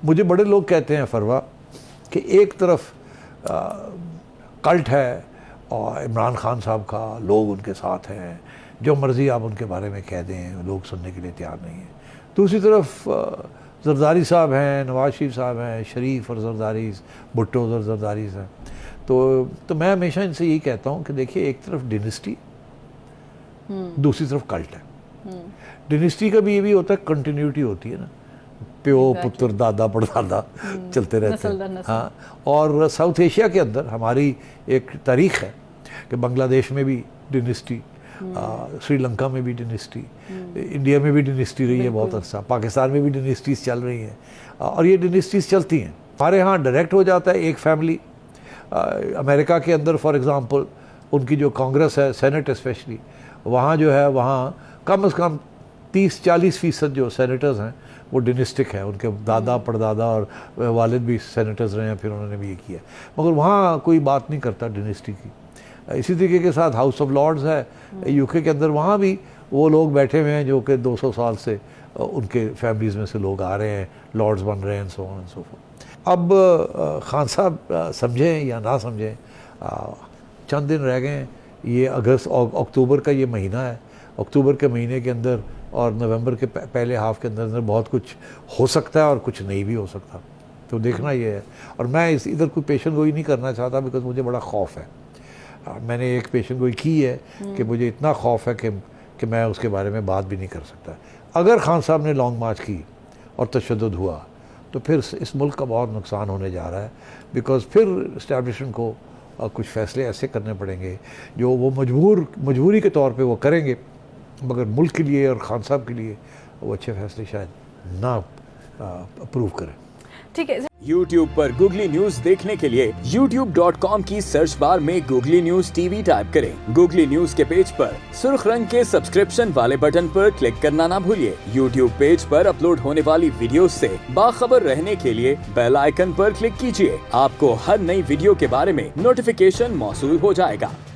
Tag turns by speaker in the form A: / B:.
A: मुझे बड़े लोग कहते हैं फरवा कि एक तरफ कल्ट है और इमरान खान साहब का, लोग उनके साथ हैं, जो मर्ज़ी आप उनके बारे में कह दें लोग सुनने के लिए तैयार नहीं हैं। दूसरी तरफ जरदारी साहब हैं, नवाज शरीफ साहब हैं, शरीफ और जरदारी, भुट्टो और जरदारी हैं। तो मैं हमेशा इनसे यही कहता हूँ कि देखिए, एक तरफ डिनेस्टी, दूसरी तरफ कल्ट है। डिनेस्टी का भी ये भी होता है, कंटिन्यूटी होती है ना, प्यो पुत्र दादा परदादा चलते रहते हैं। हाँ, और साउथ एशिया के अंदर हमारी एक तारीख है कि बांग्लादेश में भी डिनेस्टी, श्रीलंका में भी डिनेस्टी, इंडिया में भी डिनेस्टी रही है बहुत अच्छा, पाकिस्तान में भी डिनेस्टीज चल रही हैं और ये डिनेस्टीज चलती हैं। हमारे यहाँ डायरेक्ट हो जाता है एक फैमिली। अमेरिका के अंदर फॉर एग्ज़ाम्पल उनकी जो कांग्रेस है, सेनेट स्पेशली, वहाँ जो है वहाँ कम से कम 30-40% जो सेनेटर्स हैं वो डिनेस्टिक है, उनके दादा परदादा और वालिद भी सेनेटर्स रहे हैं, फिर उन्होंने भी ये किया, मगर वहाँ कोई बात नहीं करता डिनेस्टी की। इसी तरीके के साथ हाउस ऑफ लॉर्ड्स है यूके के अंदर, वहाँ भी वो लोग बैठे हुए हैं जो कि 200 साल से उनके फैमिलीज़ में से लोग आ रहे हैं, लॉर्ड्स बन रहे हैं, so on and so fourth. अब खान साहब समझें या ना समझें, चंद दिन रह गए हैं, ये अक्टूबर का ये महीना है, अक्टूबर के महीने के अंदर और नवंबर के पहले हाफ के अंदर बहुत कुछ हो सकता है और कुछ नहीं भी हो सकता, तो देखना ये है। और मैं इधर कोई पेशन गोई नहीं करना चाहता, बिकॉज मुझे बड़ा खौफ है। मैंने एक पेशन गोई की है कि मुझे इतना खौफ है कि मैं उसके बारे में बात भी नहीं कर सकता। अगर खान साहब ने लॉन्ग मार्च की और तशद्दुद हुआ तो फिर इस मुल्क का बहुत नुकसान होने जा रहा है, बिकॉज फिर इस्टेब्लिशमेंट को कुछ फ़ैसले ऐसे करने पड़ेंगे जो वो मजबूरी के तौर पे वो करेंगे, मगर मुल्क के लिए और खान साहब के लिए वो अच्छे फैसले शायद ना अप्रूव करें।
B: ठीक है।
C: YouTube पर गूगली न्यूज देखने के लिए youtube.com की सर्च बार में गूगली न्यूज टीवी टाइप करें। गूगली न्यूज के पेज पर सुर्ख रंग के सब्सक्रिप्शन वाले बटन पर क्लिक करना ना भूलिए। YouTube पेज पर अपलोड होने वाली वीडियोस से बाखबर रहने के लिए बेल आइकन पर क्लिक कीजिए। आपको हर नई वीडियो के बारे में नोटिफिकेशन मौसूल हो जाएगा।